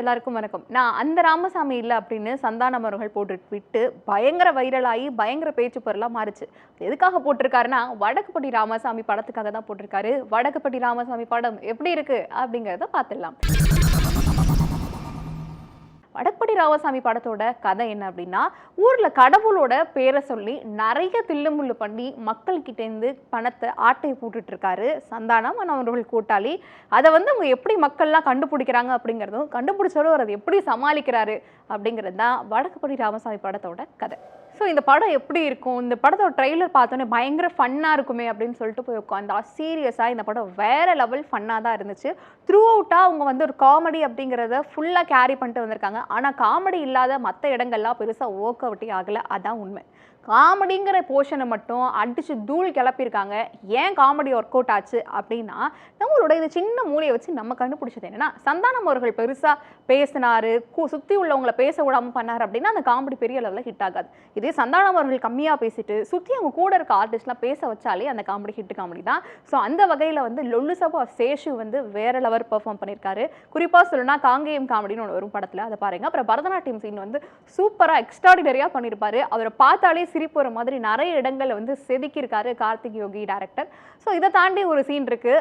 எல்லாருக்கும் வணக்கம். நான் அந்த ராமசாமி இல்ல அப்படின்னு சந்தானம் அவர்கள் போட்டு விட்டு பயங்கர வைரலாகி பயங்கர பேச்சு பொருளா மாறுச்சு. எதுக்காக போட்டிருக்காருன்னா, வடக்குப்பட்டி ராமசாமி படத்துக்காக தான் போட்டிருக்காரு. வடக்குப்பட்டி ராமசாமி படம் எப்படி இருக்கு அப்படிங்கிறத பார்த்துடலாம். வடக்குப்பட்டி ராமசாமி படத்தோட கதை என்ன அப்படின்னா, ஊர்ல கடவுளோட பேரை சொல்லி நிறைய தில்லுமுள்ளு பண்ணி மக்கள்கிட்டேருந்து பணத்தை ஆட்டை போட்டுட்டு இருக்காரு சந்தானம் அவர்கள் கூட்டாளி. அதை அவங்க எப்படி மக்கள்லாம் கண்டுபிடிக்கிறாங்க அப்படிங்கிறதும், கண்டுபிடிச்சவரும் அதை எப்படி சமாளிக்கிறாரு அப்படிங்கிறது தான் வடக்குப்பட்டி ராமசாமி படத்தோட கதை. ஸோ இந்த படம் எப்படி இருக்கும், இந்த படத்தோட ட்ரெய்லர் பார்த்தோன்னே பயங்கர ஃபன்னாக இருக்குமே அப்படின்னு சொல்லிட்டு போய் உட்காந்தா சீரியஸாக இந்த படம் வேறு லெவல் ஃபன்னாக தான் இருந்துச்சு. த்ரூ அவுட்டாக அவங்க ஒரு காமெடி அப்படிங்கிறத ஃபுல்லாக கேரி பண்ணிட்டு வந்திருக்காங்க. ஆனால் காமெடி இல்லாத மற்ற இடங்கள்லாம் பெருசாக ஒர்க் அவுட்டே ஆகலை, அதான் உண்மை. காமெடிங்கிற போர்ஷனை மட்டும் அடித்து தூள் கிளப்பியிருக்காங்க. ஏன் காமெடி ஒர்க் அவுட் ஆச்சு அப்படின்னா, நம்மளோட இந்த சின்ன மூலையை வச்சு நம்ம கண்டுபிடிச்சது என்னென்னா, சந்தானம் அவர்கள் பெருசாக பேசினார், சுற்றி உள்ளவங்களை பேச விடாமல் பண்ணார் அப்படின்னா அந்த காமெடி பெரிய லெவலில் ஹிட் ஆகாது. இதே சந்தானம் அவர்கள் கம்மியாக பேசிட்டு சுற்றி அவங்க கூட இருக்க ஆர்டிஸ்ட்லாம் பேச வச்சாலே அந்த காமெடி ஹிட் காமெடி தான். ஸோ அந்த வகையில் லொல்லு சபா சேஷு வேறு லெவல் பெர்ஃபார்ம் பண்ணியிருக்காரு. குறிப்பாக சொல்லணும்னா காங்கேயம் காமெடின்னு ஒன்று வரும் படத்தில், அதை பாருங்க. அப்புறம் பரதநாட்டியம் சீன் சூப்பராக எக்ஸ்ட்ராடினரியாக பண்ணியிருப்பாரு. அவரை பார்த்தாலே சிரிப்பு வர மாதிரி நிறைய இடங்களை செதுக்கியிருக்காரு கார்த்திக் யோகி டைரக்டர். ஸோ இதை தாண்டி ஒரு சீன் இருக்கு.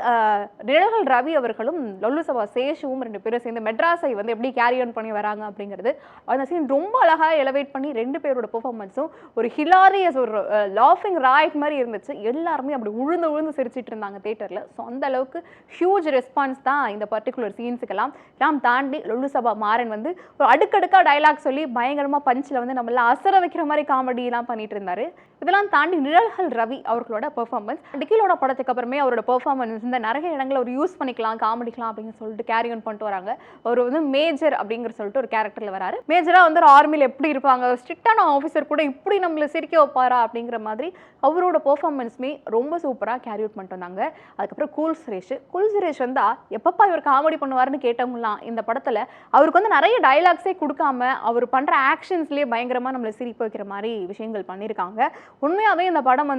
நிழல்கள் ரவி அவர்களும் லொல்லு சபா சேஷுவும் ரெண்டு பேரும் சேர்ந்து மெட்ராஸை எப்படி கேரி ஆன் பண்ணி வராங்க அப்படிங்கிறது, அந்த சீன் ரொம்ப அழகாக எலவேட் பண்ணி ரெண்டு பேரோட பெர்ஃபார்மன்ஸும் ஒரு ஹிலாரியஸ், ஒரு லாஃபிங் ராய்ட் மாதிரி இருந்துச்சு. எல்லாருமே அப்படி உழுந்து சிரிச்சிட்டு இருந்தாங்க தியேட்டரில். ஸோ அந்த அளவுக்கு ஹியூஜ் ரெஸ்பான்ஸ் தான் இந்த பர்டிகுலர் சீன்ஸுக்கெல்லாம். எல்லாம் தாண்டி லொல்லு சபா மாறன் ஒரு அடுக்கடுக்காக டைலாக் சொல்லி பயங்கரமாக பஞ்சில் நம்மளாம் அசர வைக்கிற மாதிரி காமெடியெல்லாம் பண்ணிட்டு இருந்தாரு. இதெல்லாம் தாண்டி நிழல்கள் ரவி அவர்களோட பெர்ஃபார்மன்ஸ், டிக்கிலோட படத்துக்கு அப்புறமே அவரோட பெர்ஃபார்மன்ஸ் இந்த நிறைய இடங்களை ஒரு யூஸ் பண்ணிக்கலாம், காமெடிக்கலாம் அப்படின்னு சொல்லிட்டு கேரி ஆன் பண்ணிட்டு வராங்க. அவர் மேஜர் அப்படிங்கிற சொல்லிட்டு ஒரு கேரக்டரில் வராரு. மேஜராக ஒரு ஆர்மியில் எப்படி இருப்பாங்க, ஒரு ஸ்ட்ரிக்டான ஆஃபீஸர் கூட இப்படி நம்மளை சிரிக்க வைப்பாரா அப்படிங்கிற மாதிரி அவரோட பெர்ஃபார்மன்ஸுமே ரொம்ப சூப்பராக கேரி அவுட் பண்ணிட்டு வந்தாங்க. அதுக்கப்புறம் கூல் சுரேஷ் எப்பப்பா இவர் காமெடி பண்ணுவாருன்னு கேட்டவங்களாம் இந்த படத்தில் அவருக்கு நிறைய டைலாக்ஸே கொடுக்காம அவர் பண்ணுற ஆக்ஷன்ஸ்லேயே பயங்கரமாக நம்மளை சிரிப்பு வைக்கிற மாதிரி விஷயங்கள் பண்ணியிருக்காங்க. உண்மையாகவே இந்த படம்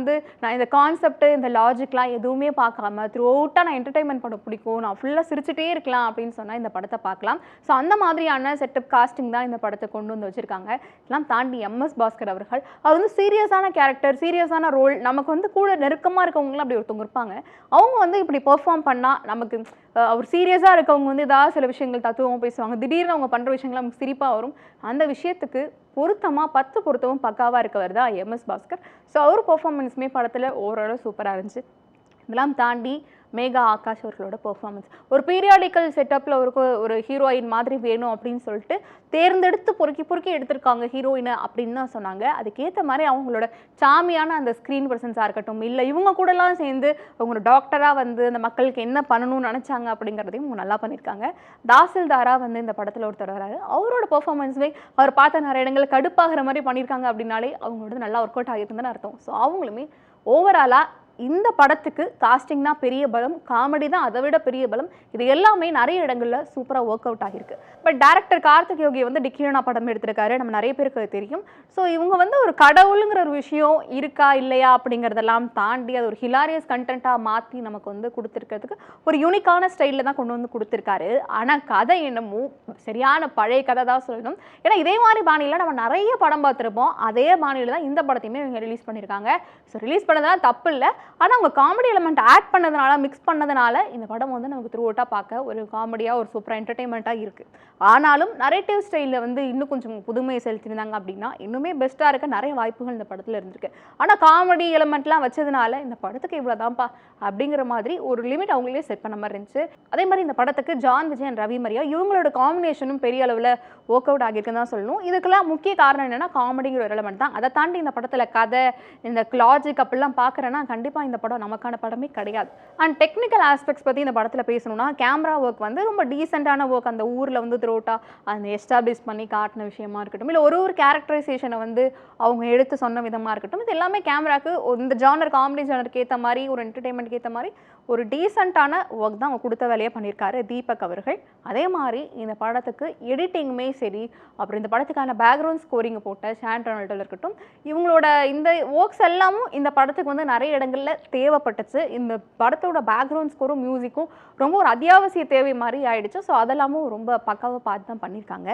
நான் இந்த கான்செப்ட் இந்த லாஜிக்லாம் எதுவுமே பார்க்காம த்ரூ அவுட்டாக நான் என்டர்டைன்மெண்ட் பண்ண பிடிக்கும், நான் ஃபுல்லாக சிரிச்சுட்டே இருக்கலாம் அப்படின்னு சொன்னால் இந்த படத்தை பார்க்கலாம். ஸோ அந்த மாதிரியான செட்டப் காஸ்டிங் தான் இந்த படத்தை கொண்டு வச்சுருக்காங்க. இதெல்லாம் தாண்டி MS பாஸ்கர் அவர்கள் அவர் சீரியஸான கேரக்டர், சீரியஸான ரோல், நமக்கு கூட நெருக்கமாக இருக்கவங்களாம் அப்படி ஒருத்தவங்க இருப்பாங்க. அவங்க இப்படி பெர்ஃபார்ம் பண்ணால் நமக்கு அவர் சீரியஸாக இருக்கவங்க ஏதாவது சில விஷயங்கள் தத்துவமாக பேசுவாங்க, திடீர்னு அவங்க பண்ணுற விஷயங்கள் நமக்கு சிரிப்பாக வரும். அந்த விஷயத்துக்கு பொருத்தமாக 10 பொருத்தமும் பக்காவாக இருக்கவர் தான் MS பாஸ்கர். ஸோ அவர் பெர்ஃபார்மன்ஸுமே படத்தில் ஓரளவு சூப்பராக இருந்துச்சு. இதெல்லாம் தாண்டி மேகா ஆகாஷ் அவர்களோட பெர்ஃபார்மன்ஸ், ஒரு பீரியாடிக்கல் செட்டப்பில் ஒரு ஹீரோயின் மாதிரி வேணும் அப்படின்னு சொல்லிட்டு தேர்ந்தெடுத்து பொறுக்கி எடுத்திருக்காங்க ஹீரோயினை அப்படின்னு தான் சொன்னாங்க. அதுக்கேற்ற மாதிரி அவங்களோட சாமியான அந்த ஸ்க்ரீன் ப்ரெசன்ஸாக இருக்கட்டும், இல்லை இவங்க கூடலாம் சேர்ந்து அவங்களோட டாக்டராக அந்த மக்களுக்கு என்ன பண்ணணும்னு நினச்சாங்க அப்படிங்கிறதையும் அவங்க நல்லா பண்ணியிருக்காங்க. தாசில்தாராக இந்த படத்தில் ஒருத்தர் வராரு. அவரோட பெர்ஃபார்மன்ஸுமே அவர் பார்த்த நிறைய இடங்கள் கடுப்பாகிற மாதிரி பண்ணியிருக்காங்க அப்படின்னாலே அவங்களோட நல்லா ஒர்க் அவுட் ஆகியிருக்குன்னு அர்த்தம். ஸோ அவங்களுமே ஓவராலாக இந்த படத்துக்கு காஸ்டிங் தான் பெரிய பலம், காமெடி தான் அதை விட பெரிய பலம். இது எல்லாமே நிறைய இடங்களில் சூப்பராக ஒர்க் அவுட் ஆகியிருக்கு. பட் டேரக்டர் கார்த்திக் யோகி டிக்கிலோனா படம் எடுத்திருக்காரு, நம்ம நிறைய பேருக்கு தெரியும். ஸோ இவங்க ஒரு கடவுளுங்கிற ஒரு விஷயம் இருக்கா இல்லையா அப்படிங்கிறதெல்லாம் தாண்டி அது ஒரு ஹிலாரியஸ் கண்டென்ட்டாக மாற்றி நமக்கு கொடுத்துருக்கிறதுக்கு ஒரு யூனிக்கான ஸ்டைலில் தான் கொண்டு கொடுத்துருக்காரு. ஆனால் கதை என்னமோ சரியான பழைய கதை தான் சொல்லணும். ஏன்னா இதே மாதிரி பாணியில் நம்ம நிறைய படம் பார்த்துருப்போம். அதே பாணியில் தான் இந்த படத்தையுமே இவங்க ரிலீஸ் பண்ணியிருக்காங்க. ஸோ ரிலீஸ் பண்ணதெல்லாம் தப்பு இல்லை, ஆனால் அவங்க காமெடி எலிமெண்ட் ஆட் பண்ணதுனால, மிக்ஸ் பண்ணதுனால இந்த படம் நமக்கு த்ரூ அவுட்டாக பார்க்க ஒரு காமெடியாக ஒரு சூப்பராக என்டர்டெயின்மெண்ட்டாக இருக்குது. ஆனாலும் நரேட்டிவ் ஸ்டைலில் இன்னும் கொஞ்சம் புதுமையை செலுத்தியிருந்தாங்க அப்படின்னா இன்னுமே பெஸ்ட்டாக இருக்க நிறைய வாய்ப்புகள் இந்த படத்தில் இருந்திருக்கு. ஆனால் காமெடி எலிமெண்ட்லாம் வச்சதுனால இந்த படத்துக்கு இவ்வளோதான்ப்பா அப்படிங்கிற மாதிரி ஒரு லிமிட் அவங்களே செட் பண்ண மாதிரி இருந்துச்சு. அதே மாதிரி இந்த படத்துக்கு ஜான் விஜய் அண்ட் ரவி மரியா இவங்களோட காம்பினேஷனும் பெரிய அளவில் ஒர்க் அவுட் ஆகியிருக்குன்னு தான் சொல்லணும். இதுக்கெல்லாம் முக்கிய காரணம் என்னென்னா காமெடிங்கிற ஒரு எலிமெண்ட் தான். அதை தாண்டி இந்த படத்தில் கதை, இந்த லாஜிக் அப்படிலாம் பார்க்குறேன்னா கண்டிப்பாக இந்த படம் நமக்கான படமே கிடையாது. அண்ட் டெக்னிக்கல் ஆஸ்பெக்ட்ஸ் பற்றி இந்த படத்தில் பேசணும்னா கேமரா ஒர்க் ரொம்ப டீசெண்டான ஒர்க். அந்த ஊரில் த்ரோட்டா அந்த எஸ்டாப்ளிஷ் பண்ணி காட்டின விஷயமா இருக்கட்டும், இல்லை ஒரு கேரக்டரைசேஷனை அவங்க எடுத்து சொன்ன விதமாக இருக்கட்டும், இது எல்லாமே கேமராக்கு இந்த ஜானர், காமெடி ஜானருக்கு ஏற்ற மாதிரி, ஒரு என்டர்டெயின்மெண்ட்க்கு ஏற்ற மாதிரி ஒரு டீசெண்டான ஒர்க் தான் அவங்க கொடுத்த வேலையை பண்ணியிருக்காரு தீபக் அவர்கள். அதே மாதிரி இந்த படத்துக்கு எடிட்டிங்குமே சரி, அப்புறம் இந்த படத்துக்கான பேக்ரவுண்ட் ஸ்கோரிங் போட்ட ஷான் ரொனால்டோ இருக்கட்டும், இவங்களோட இந்த ஒர்க்ஸ் எல்லாமும் இந்த படத்துக்கு நிறைய இடங்களில் காலகட்டங்களில் தேவைப்பட்டுச்சு. இந்த படத்தோட பேக்ரவுண்ட் ஸ்கோரும் மியூசிக்கும் ரொம்ப ஒரு அத்தியாவசிய தேவை மாதிரி ஆயிடுச்சு. ஸோ அதெல்லாமும் ரொம்ப பக்காவாக பார்த்து தான் பண்ணியிருக்காங்க.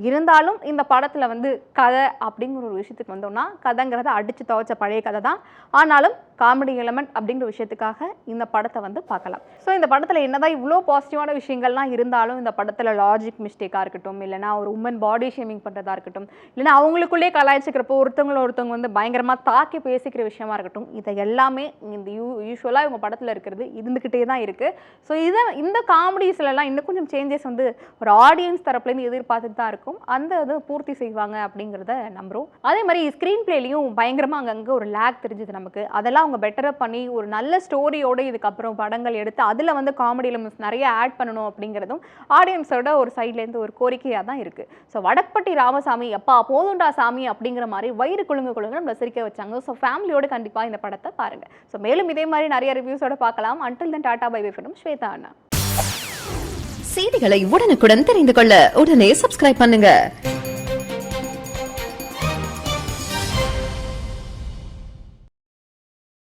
இருந்தாலும் இந்த படத்தில் வந்து கதை அப்படிங்கிற ஒரு விஷயத்துக்கு வந்தோம்னா, கதைங்கிறத அடித்து துவைச்ச பழைய கதை தான். ஆனாலும் காமெடி எலமெண்ட் அப்படிங்கிற விஷயத்துக்காக இந்த படத்தை வந்து பார்க்கலாம். ஸோ இந்த படத்தில் என்னதான் இவ்வளோ பாசிட்டிவான விஷயங்கள்லாம் இருந்தாலும், இந்த படத்தில் லாஜிக் மிஸ்டேக்காக இருக்கட்டும், இல்லைனா ஒரு உமன் பாடி ஷேமிங் பண்ணுறதா இருக்கட்டும், இல்லைனா அவங்களுக்குள்ளே கலாய்ச்சிக்கிறப்போ ஒருத்தவங்க வந்து பயங்கரமாக தாக்கி பேசிக்கிற விஷயமா இருக்கட்டும், இதை எல்லாமே இந்த யூஸ்வலாக இவங்க படத்தில் இருக்கிறது இருந்துக்கிட்டே தான் இருக்குது. ஸோ இந்த காமெடிஸ்லாம் இன்னும் கொஞ்சம் சேஞ்சஸ் வந்து ஒரு ஆடியன்ஸ் தரப்புலேருந்து எதிர்பார்த்துட்டு தான் இருக்கும். அந்த இது பூர்த்தி செய்வாங்க அப்படிங்கிறத நம்புகிறோம். அதே மாதிரி ஸ்க்ரீன் பிளேலையும் பயங்கரமாக அங்கங்கே ஒரு லேக் தெரிஞ்சுது நமக்கு. அதெல்லாம் அவங்க பெட்டராக பண்ணி ஒரு நல்ல ஸ்டோரியோடு இதுக்கப்புறம் படங்கள் எடுத்து அதில் வந்து காமெடி எலிமெண்ட்ஸ் நிறைய ஆட் பண்ணணும் அப்படிங்கிறதும் ஆடியன்ஸோட ஒரு சைட்லேருந்து ஒரு கோரிக்கையாக தான் இருக்குது. ஸோ வடக்பட்டி ராமசாமி எப்பா போதுண்டா சாமி அப்படிங்கிற மாதிரி வயிறு குழுங்க நம்மளை சிரிக்க வச்சாங்க. ஸோ ஃபேமிலியோடு கண்டிப்பாக இந்த படத்தை பாருங்கள். ஸோ மேலும் இதே மாதிரி நிறைய ரிவ்யூஸோட பார்க்கலாம். Until then tata bye bye from Shweta அண்ணா. செய்திகளை உடனுக்குடன் தெரிந்து கொள்ள உடனே சப்ஸ்கிரைப் பண்ணுங்க.